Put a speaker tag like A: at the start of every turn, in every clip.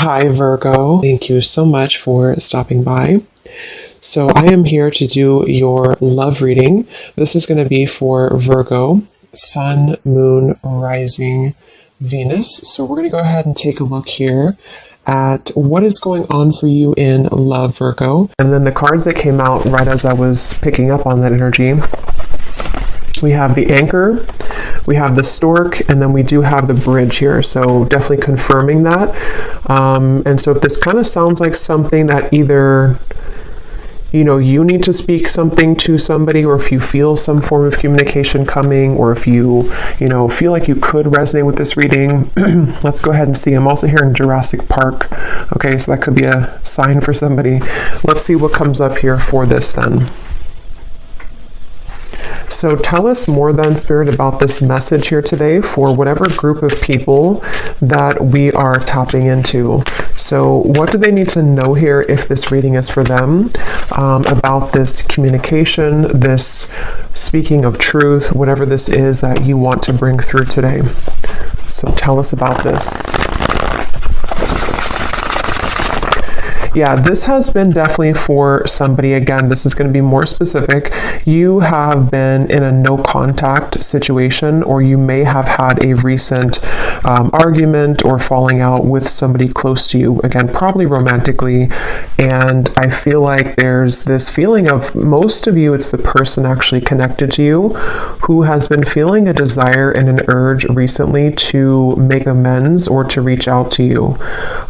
A: Hi, Virgo. Thank you so much for stopping by. So I am here to do your love reading. This is going to be for Virgo, Sun, Moon, Rising, Venus. So we're going to go ahead and take a look here at what is going on for you in love, Virgo. And then the cards that came out right as I was picking up on that energy. We have the Anchor, we have the Stork, and then we do have the Bridge here. So definitely confirming that. And so if this kind of sounds like something that either, you need to speak something to somebody, or if you feel some form of communication coming, or if you, feel like you could resonate with this reading, let's go ahead and see. I'm also hearing Jurassic Park. Okay, so that could be a sign for somebody. Let's see what comes up here for this then. So tell us more then, Spirit, about this message here today for whatever group of people that we are tapping into. So what do they need to know here if this reading is for them, about this communication, this speaking of truth, whatever this is that you want to bring through today. So tell us about this. Yeah, this has been definitely for somebody. Again, this is going to be more specific. You have been in a no contact situation, or you may have had a recent argument or falling out with somebody close to you. Again, probably romantically. And I feel like there's this feeling of, most of you, it's the person actually connected to you who has been feeling a desire and an urge recently to make amends or to reach out to you.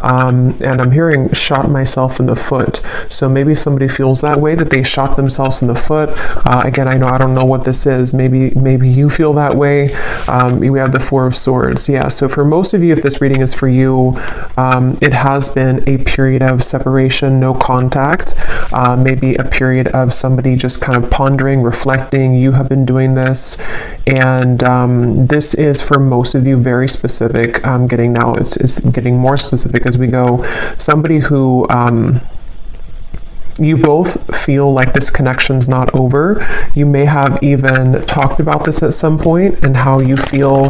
A: And I'm hearing shot myself in the foot. So maybe somebody feels that way, that they shot themselves in the foot. Again, I don't know what this is. Maybe you feel that way. We have the Four of Swords. Yeah. So for most of you, if this reading is for you, it has been a period of separation, no contact. Maybe a period of somebody just kind of pondering, reflecting. You have been doing this, and this is for most of you very specific. I'm getting now. It's getting more specific as we go. Somebody who you both feel like this connection's not over. You may have even talked about this at some point, and how you feel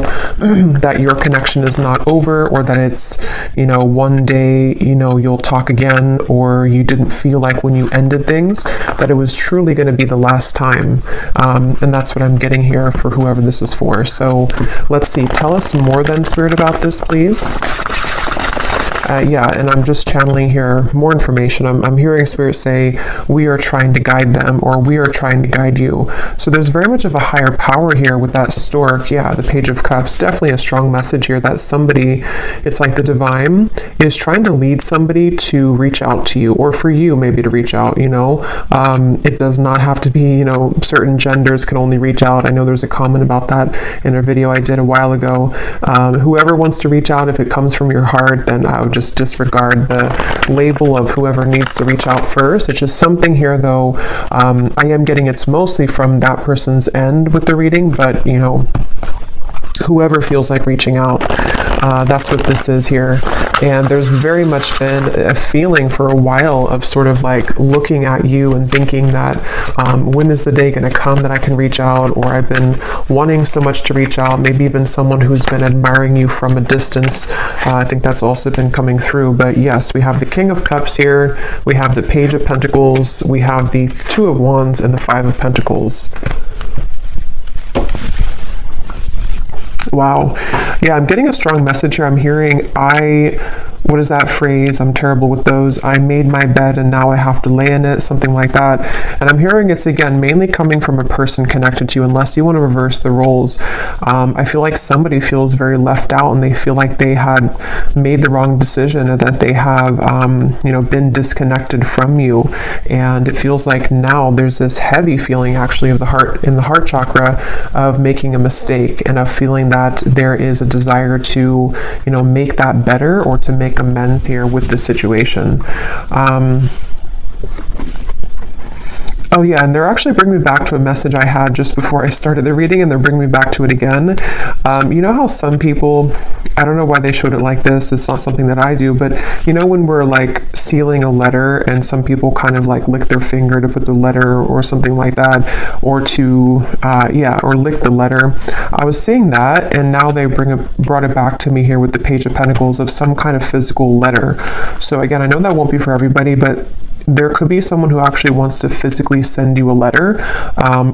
A: that your connection is not over, or that it's, one day, you'll talk again, or you didn't feel like when you ended things that it was truly going to be the last time. And that's what I'm getting here for whoever this is for. So let's see. Tell us more then, Spirit, about this, please. Yeah, and I'm just channeling here more information. I'm hearing Spirit say, we are trying to guide them, or we are trying to guide you. So there's very much of a higher power here with that Stork. Yeah, the Page of Cups, definitely a strong message here that somebody, it's like the divine is trying to lead somebody to reach out to you, or for you maybe to reach out, It does not have to be, certain genders can only reach out. I know there's a comment about that in a video I did a while ago. Whoever wants to reach out, if it comes from your heart, then I would just disregard the label of whoever needs to reach out first. It's just something here, though. I am getting it's mostly from that person's end with the reading, but whoever feels like reaching out, that's what this is here. And there's very much been a feeling for a while of sort of like looking at you and thinking that when is the day going to come that I can reach out, or I've been wanting so much to reach out. Maybe even someone who's been admiring you from a distance. I think that's also been coming through. But yes, we have the King of Cups here, we have the Page of Pentacles, we have the Two of Wands, and the Five of Pentacles. Wow. Yeah, I'm getting a strong message here. I'm hearing, what is that phrase? I'm terrible with those. I made my bed and now I have to lay in it, something like that. And I'm hearing it's, again, mainly coming from a person connected to you, unless you want to reverse the roles. I feel like somebody feels very left out, and they feel like they had made the wrong decision, and that they have, been disconnected from you. And it feels like now there's this heavy feeling actually of the heart, in the heart chakra, of making a mistake, and of feeling that there is a desire to, make that better, or to make amends here with the situation. Oh yeah, and they're actually bringing me back to a message I had just before I started the reading, and they're bringing me back to it again. You know how some people, I don't know why they showed it like this, it's not something that I do, but you know when we're like sealing a letter and some people kind of like lick their finger to put the letter or something like that, or to, or lick the letter. I was seeing that, and now they brought it back to me here with the Page of Pentacles of some kind of physical letter. So again, I know that won't be for everybody, but there could be someone who actually wants to physically send you a letter,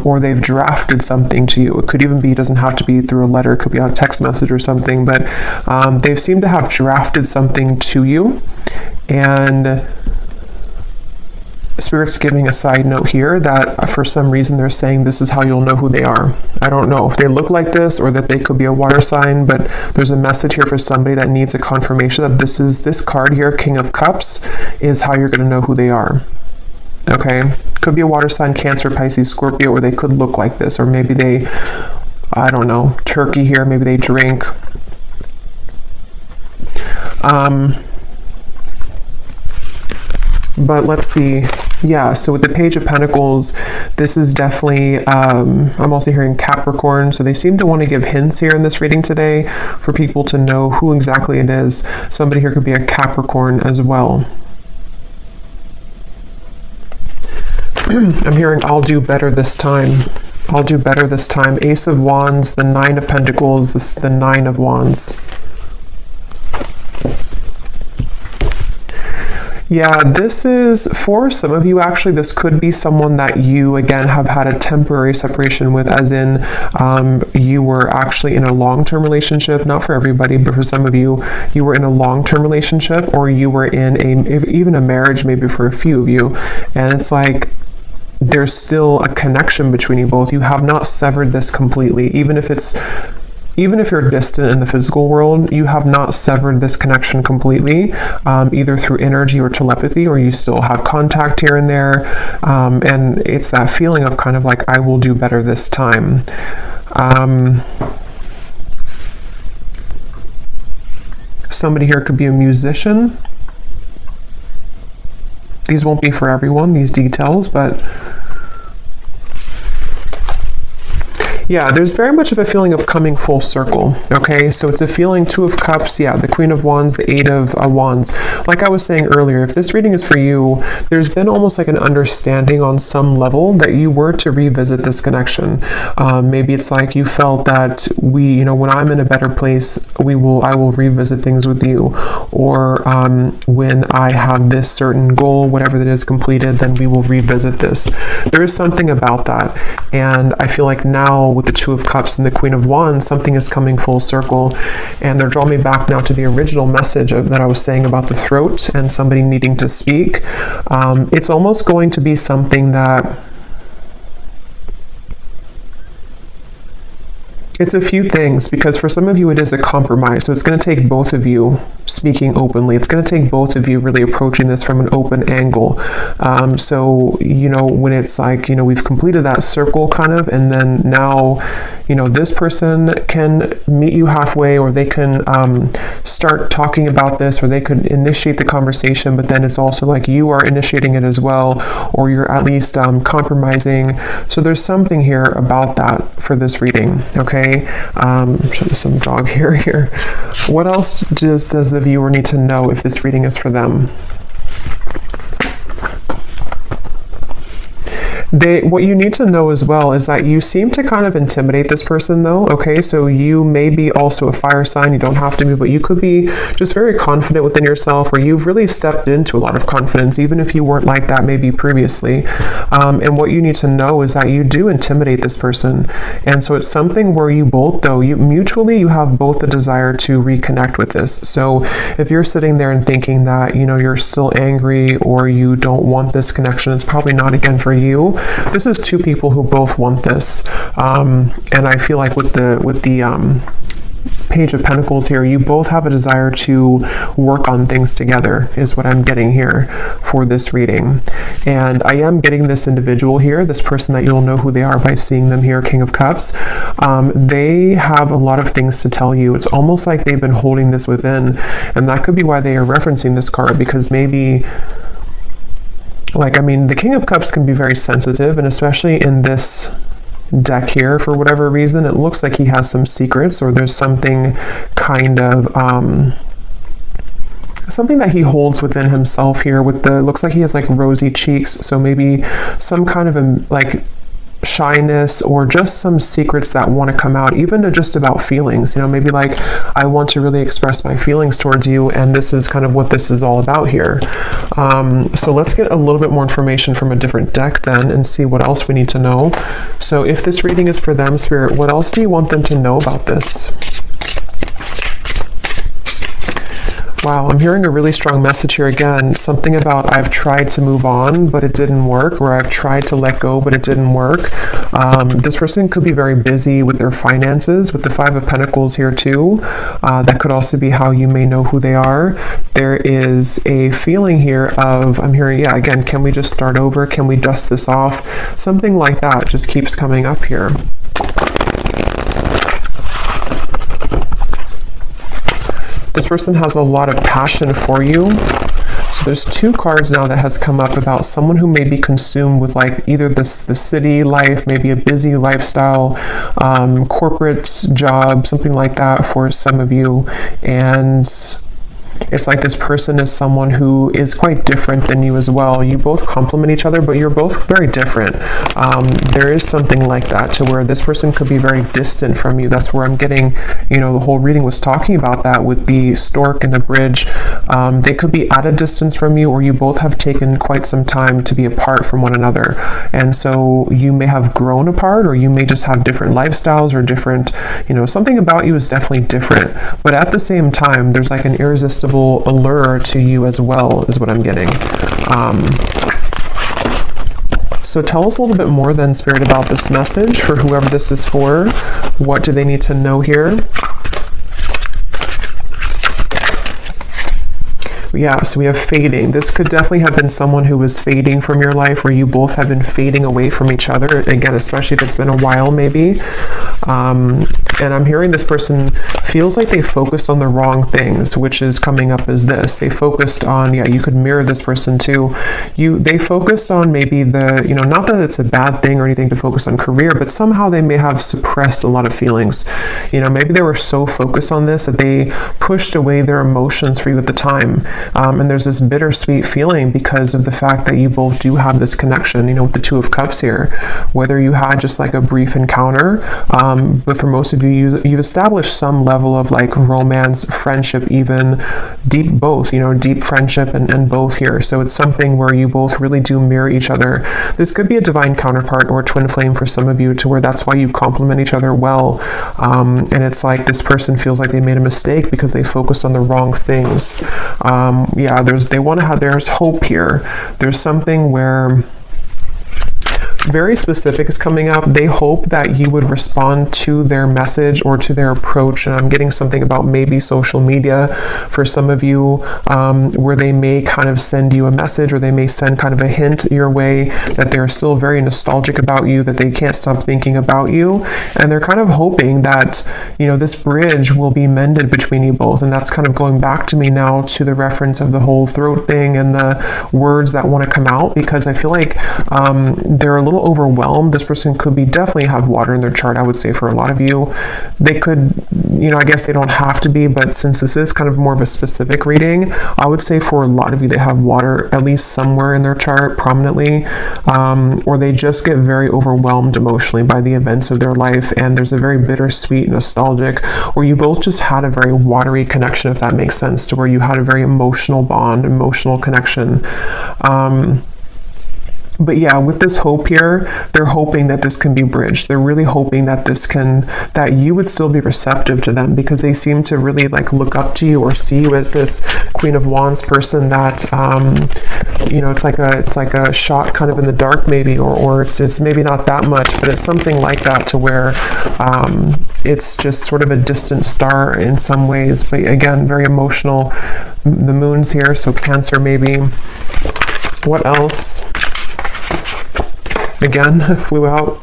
A: or they've drafted something to you. It could even be, doesn't have to be through a letter, it could be on a text message or something, but they've seemed to have drafted something to you. And Spirit's giving a side note here that for some reason they're saying this is how you'll know who they are. I don't know if they look like this or that they could be a water sign, but there's a message here for somebody that needs a confirmation that this card here, King of Cups, is how you're going to know who they are. Okay? Could be a water sign, Cancer, Pisces, Scorpio, or they could look like this, or maybe they, I don't know, Turkey here, maybe they drink. But let's see. Yeah, so with the Page of Pentacles, this is definitely, I'm also hearing Capricorn, so they seem to want to give hints here in this reading today for people to know who exactly it is. Somebody here could be a Capricorn as well. I'm hearing, I'll do better this time. I'll do better this time. Ace of Wands, the Nine of Pentacles, the Nine of Wands. Yeah, this is, for some of you, actually, this could be someone that you, again, have had a temporary separation with, as in you were actually in a long-term relationship. Not for everybody, but for some of you, you were in a long-term relationship, or you were in even a marriage, maybe for a few of you. And it's like, there's still a connection between you both. You have not severed this completely, even if you're distant in the physical world, you have not severed this connection completely, either through energy or telepathy, or you still have contact here and there. And it's that feeling of kind of like, I will do better this time. Somebody here could be a musician. These won't be for everyone, these details, but yeah, there's very much of a feeling of coming full circle, okay? So it's a feeling, Two of Cups, yeah, the Queen of Wands, the Eight of Wands. Like I was saying earlier, if this reading is for you, there's been almost like an understanding on some level that you were to revisit this connection. Maybe it's like you felt that when I'm in a better place, I will revisit things with you. Or when I have this certain goal, whatever that is completed, then we will revisit this. There is something about that. And I feel like now, with the Two of Cups and the Queen of Wands, something is coming full circle, and they're drawing me back now to the original message that I was saying about the throat and somebody needing to speak. It's almost going to be something that it's a few things, because for some of you it is a compromise. So it's going to take both of you speaking openly. It's going to take both of you really approaching this from an open angle. So, when it's like, we've completed that circle kind of, and then now, this person can meet you halfway, or they can start talking about this, or they could initiate the conversation, but then it's also like you are initiating it as well, or you're at least compromising. So there's something here about that for this reading, okay? Show you some dog hair here. What else does the viewer need to know if this reading is for them? What you need to know as well is that you seem to kind of intimidate this person, though, okay? So you may be also a fire sign. You don't have to be, but you could be just very confident within yourself, or you've really stepped into a lot of confidence, even if you weren't like that maybe previously. And what you need to know is that you do intimidate this person. And so it's something where you both, though, mutually you have both the desire to reconnect with this. So if you're sitting there and thinking that, you're still angry, or you don't want this connection, it's probably not, again, for you. This is two people who both want this, and I feel like with the Page of Pentacles here, you both have a desire to work on things together, is what I'm getting here for this reading. And I am getting this individual here, this person that you'll know who they are by seeing them here, King of Cups. They have a lot of things to tell you. It's almost like they've been holding this within, and that could be why they are referencing this card, because maybe like, I mean, the King of Cups can be very sensitive, and especially in this deck here, for whatever reason, it looks like he has some secrets, or there's something kind of something that he holds within himself here. With the, looks like he has like rosy cheeks, so maybe some kind of like shyness, or just some secrets that want to come out, even just about feelings, you know, maybe like, I want to really express my feelings towards you, and this is kind of what this is all about here. So let's get a little bit more information from a different deck then, and see what else we need to know. So if this reading is for them, Spirit, what else do you want them to know about this? Wow, I'm hearing a really strong message here again. Something about, I've tried to move on, but it didn't work, or I've tried to let go, but it didn't work. This person could be very busy with their finances, with the Five of Pentacles here too. That could also be how you may know who they are. There is a feeling here of, I'm hearing, yeah, again, can we just start over? Can we dust this off? Something like that just keeps coming up here. This person has a lot of passion for you. So there's two cards now that has come up about someone who may be consumed with like either the city life, maybe a busy lifestyle, corporate job, something like that for some of you. And it's like this person is someone who is quite different than you as well. You both complement each other, but you're both very different. There is something like that, to where this person could be very distant from you. That's where I'm getting, you know, the whole reading was talking about that with the stork and the bridge. They could be at a distance from you, or you both have taken quite some time to be apart from one another. And so you may have grown apart, or you may just have different lifestyles, or different, you know, something about you is definitely different. But at the same time, there's like an irresistible allure to you as well, is what I'm getting. So tell us a little bit more then, Spirit, about this message for whoever this is for. What do they need to know here? Yeah, so we have fading. This could definitely have been someone who was fading from your life, or you both have been fading away from each other. Again, especially if it's been a while, maybe. And I'm hearing this person feels like they focused on the wrong things, which is coming up as this. They focused on, yeah, you could mirror this person too. They focused on maybe the, you know, not that it's a bad thing or anything to focus on career, but somehow they may have suppressed a lot of feelings. You know, maybe they were so focused on this that they pushed away their emotions for you at the time. And there's this bittersweet feeling because of the fact that you both do have this connection, you know, with the Two of Cups here. Whether you had just like a brief encounter, but for most of you, you've established some level of like romance, friendship, even deep both, you know, deep friendship and both here. So it's something where you both really do mirror each other. This could be a divine counterpart or a twin flame for some of you, to where that's why you complement each other well. And it's like this person feels like they made a mistake because they focused on the wrong things. Yeah, there's hope here. There's something where very specific is coming up. They hope that you would respond to their message or to their approach. And I'm getting something about maybe social media for some of you, where they may kind of send you a message, or they may send kind of a hint your way that they're still very nostalgic about you, that they can't stop thinking about you. And they're kind of hoping that, you know, this bridge will be mended between you both. And that's kind of going back to me now to the reference of the whole throat thing and the words that want to come out, because I feel like they're a little overwhelmed. This person could be definitely have water in their chart. I would say for a lot of you, they could, you know, I guess they don't have to be, but since this is kind of more of a specific reading, I would say for a lot of you, they have water at least somewhere in their chart prominently, or they just get very overwhelmed emotionally by the events of their life, and there's a very bittersweet, nostalgic, or you both just had a very watery connection, if that makes sense, to where you had a very emotional bond, emotional connection. But yeah, with this hope here, they're hoping that this can be bridged. They're really hoping that that you would still be receptive to them, because they seem to really like look up to you or see you as this Queen of Wands person that, you know, it's like a shot kind of in the dark maybe, or it's maybe not that much, but it's something like that, to where it's just sort of a distant star in some ways. But again, very emotional. The moon's here, so Cancer maybe. What else? Again, flew out.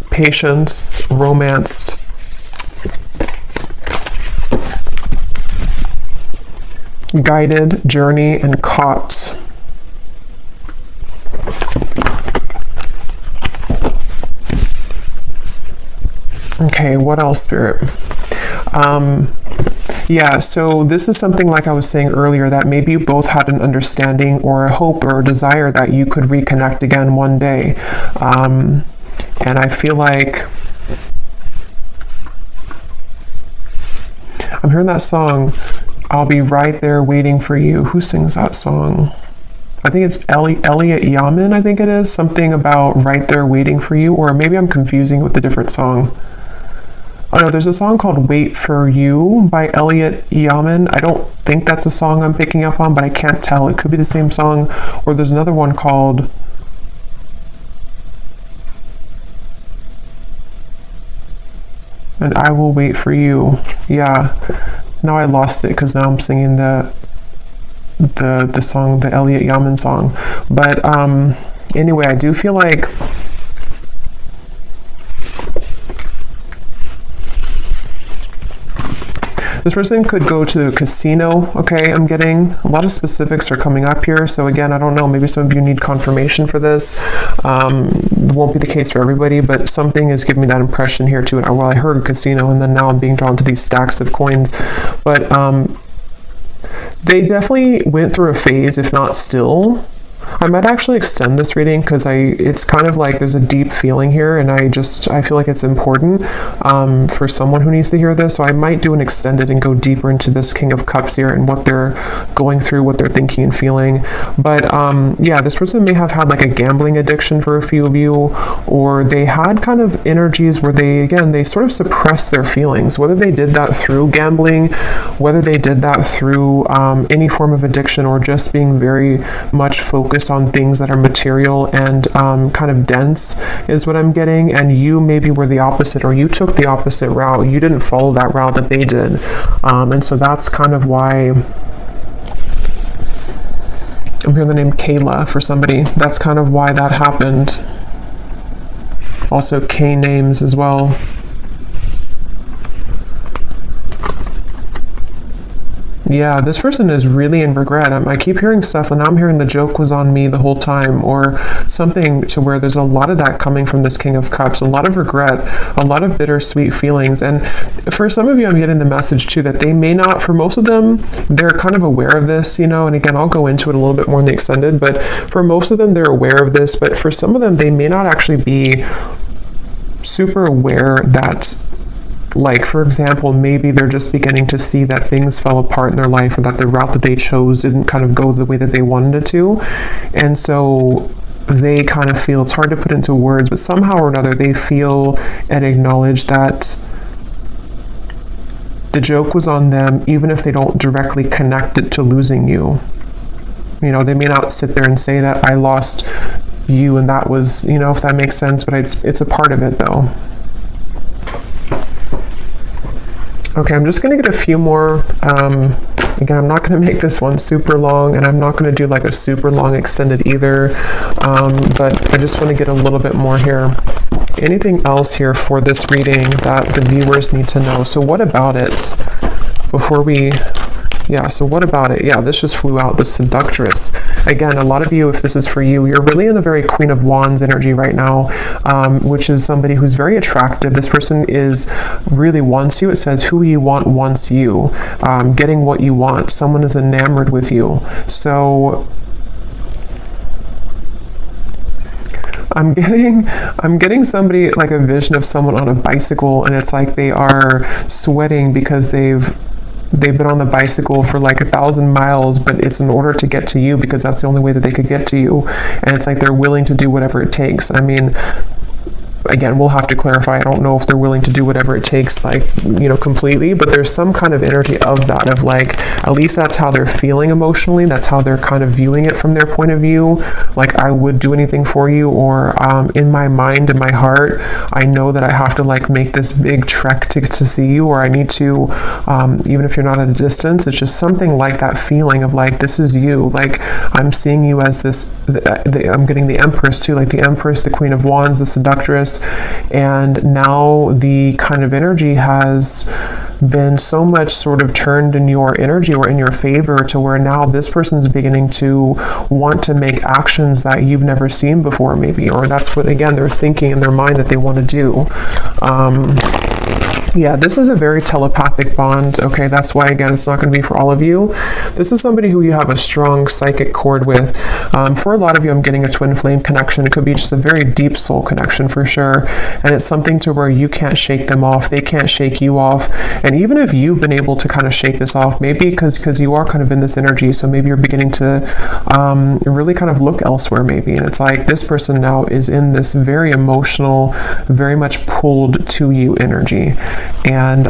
A: Patience, romanced. guided, journey, and caught. Okay, what else, Spirit? Yeah, so this is something like I was saying earlier, that maybe you both had an understanding or a hope or a desire that you could reconnect again one day. And I feel like I'm hearing that song, I'll Be Right There Waiting for You. Who sings that song? I think it's Elliot Yamin, I think it is. Something about Right There Waiting for You, or maybe I'm confusing with a different song. Oh no, there's a song called Wait for You by Elliot Yamin. I don't think that's a song I'm picking up on, but I can't tell. It could be the same song. Or there's another one called And I Will Wait for You. Yeah. Now I lost it because now I'm singing the song, the Elliot Yamin song. But anyway, I do feel like this person could go to the casino, okay? I'm getting a lot of specifics are coming up here. So again, I don't know, maybe some of you need confirmation for this. It won't be the case for everybody, but something is giving me that impression here too. Well, I heard casino, and then now I'm being drawn to these stacks of coins. But they definitely went through a phase, if not still. I might actually extend this reading because it's kind of like there's a deep feeling here, and I feel like it's important for someone who needs to hear this. So I might do an extended and go deeper into this King of Cups here and what they're going through, what they're thinking and feeling. But yeah, this person may have had like a gambling addiction for a few of you, or they had kind of energies where they sort of suppressed their feelings, whether they did that through gambling, whether they did that through any form of addiction, or just being very much focused on things that are material and kind of dense is what I'm getting. And you maybe were the opposite, or you took the opposite route. You didn't follow that route that they did. And so that's kind of why I'm hearing the name Kayla for somebody. That's kind of why that happened. Also K names as well. Yeah, this person is really in regret. I keep hearing stuff, and I'm hearing the joke was on me the whole time, or something to where there's a lot of that coming from this King of Cups, a lot of regret, a lot of bittersweet feelings. And for some of you, I'm getting the message too that they may not, for most of them, they're kind of aware of this, and again, I'll go into it a little bit more in the extended, but for most of them, they're aware of this, but for some of them, they may not actually be super aware that, like, for example, maybe they're just beginning to see that things fell apart in their life, or that the route that they chose didn't kind of go the way that they wanted it to. And so they kind of feel, it's hard to put into words, but somehow or another they feel and acknowledge that the joke was on them, even if they don't directly connect it to losing you. They may not sit there and say that I lost you and that was, if that makes sense, but it's a part of it though. Okay, I'm just going to get a few more. Again, I'm not going to make this one super long, and I'm not going to do like a super long extended either, but I just want to get a little bit more here. Anything else here for this reading that the viewers need to know? So what about it before we... Yeah, so what about it? Yeah, this just flew out, the Seductress. Again, a lot of you, if this is for you, you're really in a very Queen of Wands energy right now, which is somebody who's very attractive. This person really wants you. It says, who you want wants you. Getting what you want. Someone is enamored with you. So I'm getting somebody, like a vision of someone on a bicycle, and it's like they are sweating because they've been on the bicycle for like 1,000 miles, but it's in order to get to you because that's the only way that they could get to you. And it's like they're willing to do whatever it takes. I mean, again, we'll have to clarify. I don't know if they're willing to do whatever it takes, like, completely, but there's some kind of energy of that, of like, at least that's how they're feeling emotionally. That's how they're kind of viewing it from their point of view. Like, I would do anything for you, or in my mind, in my heart, I know that I have to like make this big trek to see you, or I need to, even if you're not at a distance, it's just something like that feeling of like, this is you. Like, I'm seeing you as this, I'm getting the Empress too, like the Empress, the Queen of Wands, the Seductress. this, and now the kind of energy has been so much sort of turned in your energy or in your favor, to where now this person's beginning to want to make actions that you've never seen before, maybe, or that's what, again, they're thinking in their mind that they want to do. Yeah, this is a very telepathic bond, okay? That's why, again, it's not going to be for all of you. This is somebody who you have a strong psychic cord with. For a lot of you, I'm getting a twin flame connection. It could be just a very deep soul connection for sure. And it's something to where you can't shake them off. They can't shake you off. And even if you've been able to kind of shake this off, maybe because you are kind of in this energy, so maybe you're beginning to really kind of look elsewhere maybe. And it's like this person now is in this very emotional, very much pulled to you energy. And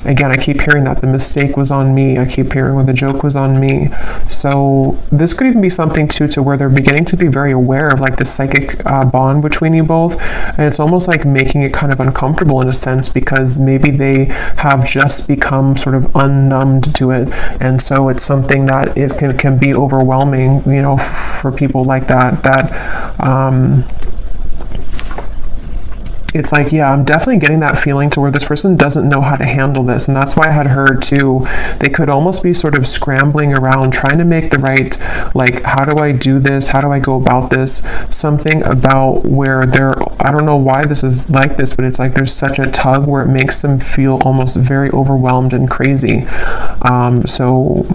A: again, I keep hearing that the mistake was on me. I keep hearing where the joke was on me. So this could even be something too, to where they're beginning to be very aware of like the psychic bond between you both. And it's almost like making it kind of uncomfortable in a sense, because maybe they have just become sort of unnumbed to it. And so it's something that can be overwhelming, you know, for people like that, it's like, yeah, I'm definitely getting that feeling to where this person doesn't know how to handle this. And that's why I had heard too, they could almost be sort of scrambling around trying to make the right, like, how do I do this? How do I go about this? Something about where I don't know why this is like this, but it's like there's such a tug where it makes them feel almost very overwhelmed and crazy. So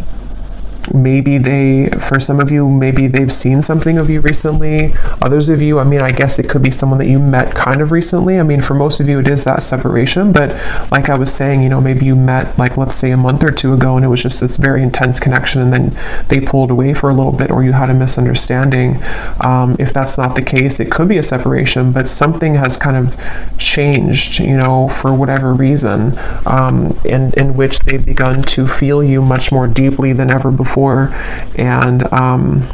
A: maybe for some of you, maybe they've seen something of you recently. Others of you, I mean, I guess it could be someone that you met kind of recently. I mean, for most of you, it is that separation. But like I was saying, you know, maybe you met, like, let's say a month or two ago, and it was just this very intense connection, and then they pulled away for a little bit, or you had a misunderstanding. If that's not the case, it could be a separation, but something has kind of changed, you know, for whatever reason, in which they've begun to feel you much more deeply than ever before. And I'm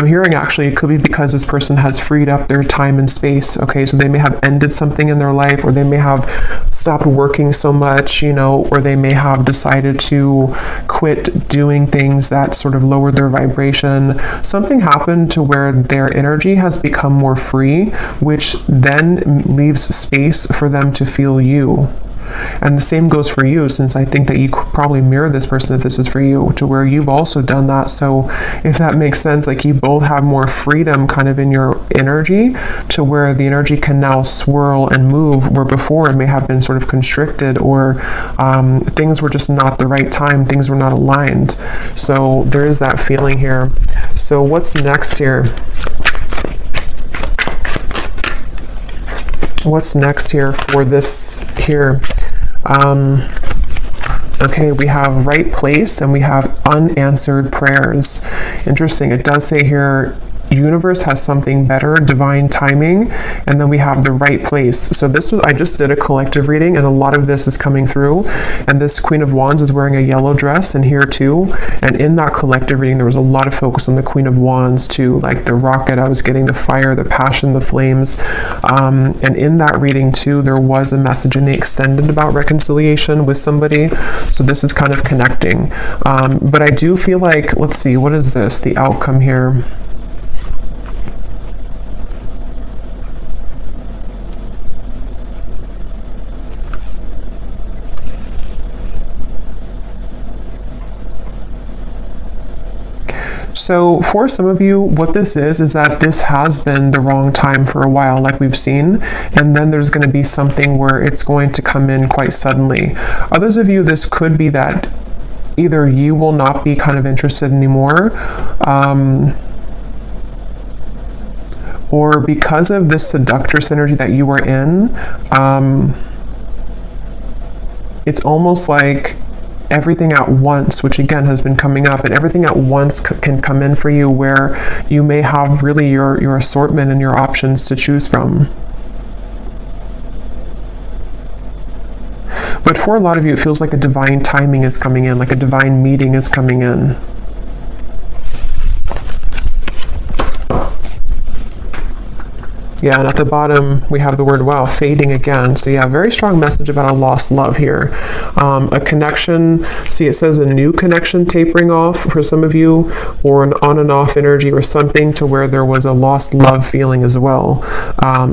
A: hearing actually it could be because this person has freed up their time and space, okay? So they may have ended something in their life, or they may have stopped working so much, you know, or they may have decided to quit doing things that sort of lowered their vibration. Something happened to where their energy has become more free, which then leaves space for them to feel you. And the same goes for you, since I think that you could probably mirror this person if this is for you, to where you've also done that. So if that makes sense, like you both have more freedom kind of in your energy, to where the energy can now swirl and move, where before it may have been sort of constricted, or things were just not the right time, things were not aligned. So there is that feeling here. So what's next here? What's next here for this here? Okay, we have right place and we have unanswered prayers. Interesting. It does say here, universe has something better, divine timing, and then we have the right place. So I just did a collective reading, and a lot of this is coming through, and this Queen of Wands is wearing a yellow dress, and here too, and in that collective reading there was a lot of focus on the Queen of Wands too, like the rocket, I was getting the fire, the passion, the flames, and in that reading too there was a message in the extended about reconciliation with somebody. So this is kind of connecting, but I do feel like, let's see, what is this, the outcome here? So for some of you, what this is that this has been the wrong time for a while, like we've seen, and then there's going to be something where it's going to come in quite suddenly. Others of you, this could be that either you will not be kind of interested anymore, or because of this seductress energy that you are in, it's almost like everything at once, which again has been coming up, and everything at once can come in for you, where you may have really your assortment and your options to choose from. But for a lot of you, it feels like a divine timing is coming in, like a divine meeting is coming in. Yeah, and at the bottom, we have the word, wow, fading again. So yeah, very strong message about a lost love here. A connection, see it says a new connection tapering off for some of you, or an on and off energy or something, to where there was a lost love feeling as well.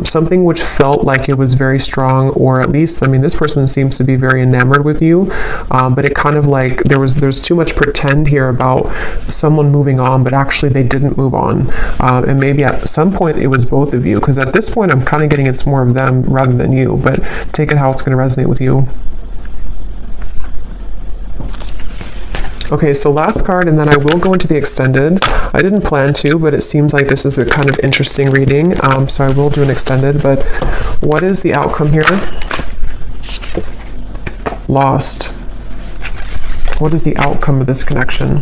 A: Something which felt like it was very strong, or at least, I mean, this person seems to be very enamored with you, but it kind of like, there's too much pretend here about someone moving on, but actually they didn't move on. And maybe at some point it was both of you, because at this point I'm kind of getting it's more of them rather than you, but take it how it's going to resonate with you. Okay, so last card, and then I will go into the extended. I didn't plan to, but it seems like this is a kind of interesting reading, so I will do an extended. But what is the outcome here? Lost. What is the outcome of this connection?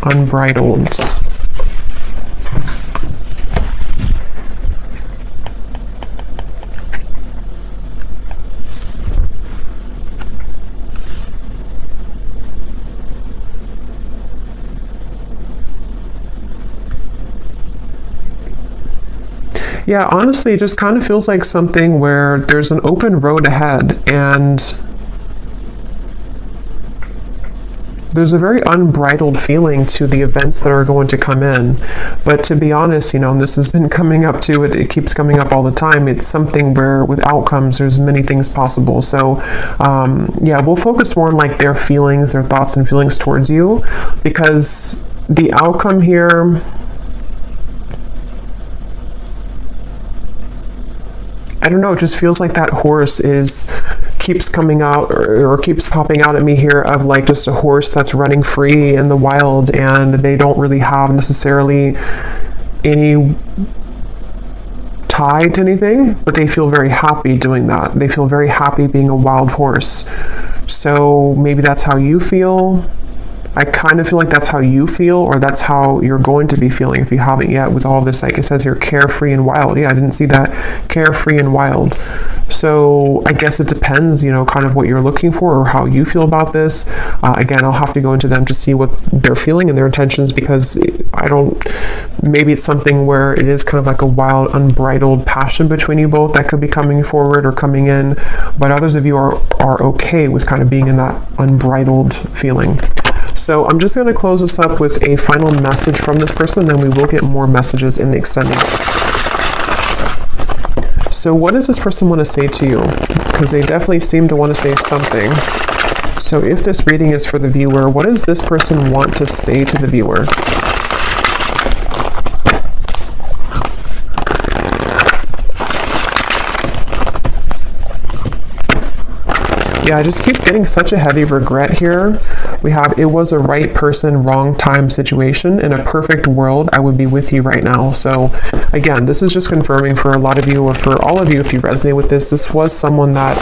A: Unbridled. Yeah, honestly, it just kind of feels like something where there's an open road ahead, and there's a very unbridled feeling to the events that are going to come in. But to be honest, you know, and this has been coming up to it, it keeps coming up all the time. It's something where with outcomes, there's many things possible. So yeah, we'll focus more on like their feelings, their thoughts and feelings towards you, because the outcome here, I don't know, it just feels like that horse keeps coming out or keeps popping out at me here, of like just a horse that's running free in the wild, and they don't really have necessarily any tie to anything, but they feel very happy doing that. They feel very happy being a wild horse. So maybe that's how you feel. I kind of feel like that's how you feel, or that's how you're going to be feeling if you haven't yet, with all this, like it says here, carefree and wild. Yeah, I didn't see that, carefree and wild. So I guess it depends, you know, kind of what you're looking for or how you feel about this. Again, I'll have to go into them to see what they're feeling and their intentions, because maybe it's something where it is kind of like a wild, unbridled passion between you both that could be coming forward or coming in, but others of you are okay with kind of being in that unbridled feeling. So I'm just going to close this up with a final message from this person, then we will get more messages in the extended. So what does this person want to say to you? Because they definitely seem to want to say something. So if this reading is for the viewer, what does this person want to say to the viewer? Yeah, I just keep getting such a heavy regret here. We have, it was a right person, wrong time situation. In a perfect world, I would be with you right now. So again, this is just confirming for a lot of you, or for all of you, if you resonate with this, this was someone that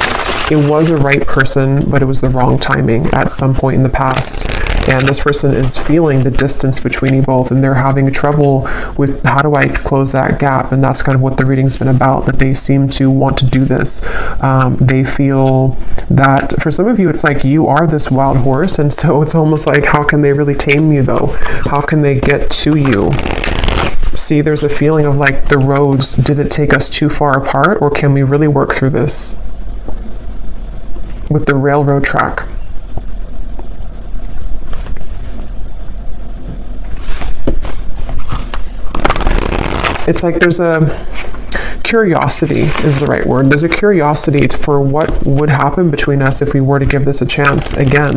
A: it was a right person, but it was the wrong timing at some point in the past. And this person is feeling the distance between you both, and they're having trouble with how do I close that gap. And that's kind of what the reading's been about, that they seem to want to do this. They feel that for some of you, it's like you are this wild horse, and so it's almost like, how can they really tame you though? How can they get to you? See, there's a feeling of like the roads, did it take us too far apart, or can we really work through this with the railroad track? It's like there's a curiosity is the right word. There's a curiosity for what would happen between us if we were to give this a chance again,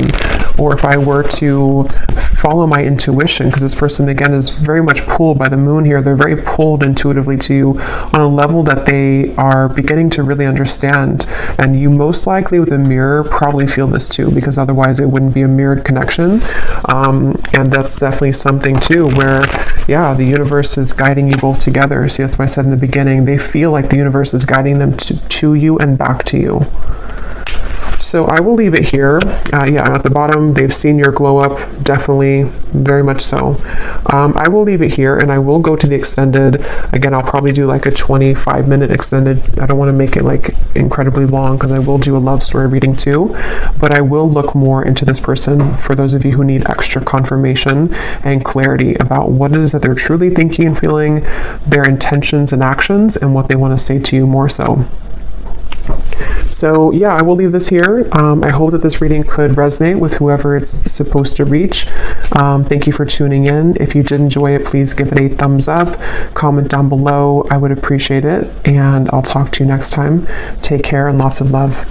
A: or if I were to follow my intuition, because this person again is very much pulled by the moon here. They're very pulled intuitively to you on a level that they are beginning to really understand. And you most likely with a mirror probably feel this too, because otherwise it wouldn't be a mirrored connection. And that's definitely something too where, yeah, the universe is guiding you both together. See, that's why I said in the beginning, they feel like the universe is guiding them to you and back to you. So I will leave it here. Yeah, at the bottom, they've seen your glow up, definitely, very much so. I will leave it here, and I will go to the extended. Again, I'll probably do like a 25-minute extended. I don't want to make it like incredibly long because I will do a love story reading too, but I will look more into this person for those of you who need extra confirmation and clarity about what it is that they're truly thinking and feeling, their intentions and actions, and what they want to say to you more so. So yeah, I will leave this here. I hope that this reading could resonate with whoever it's supposed to reach. Thank you for tuning in. If you did enjoy it, please give it a thumbs up, comment down below. I would appreciate it. And I'll talk to you next time. Take care and lots of love.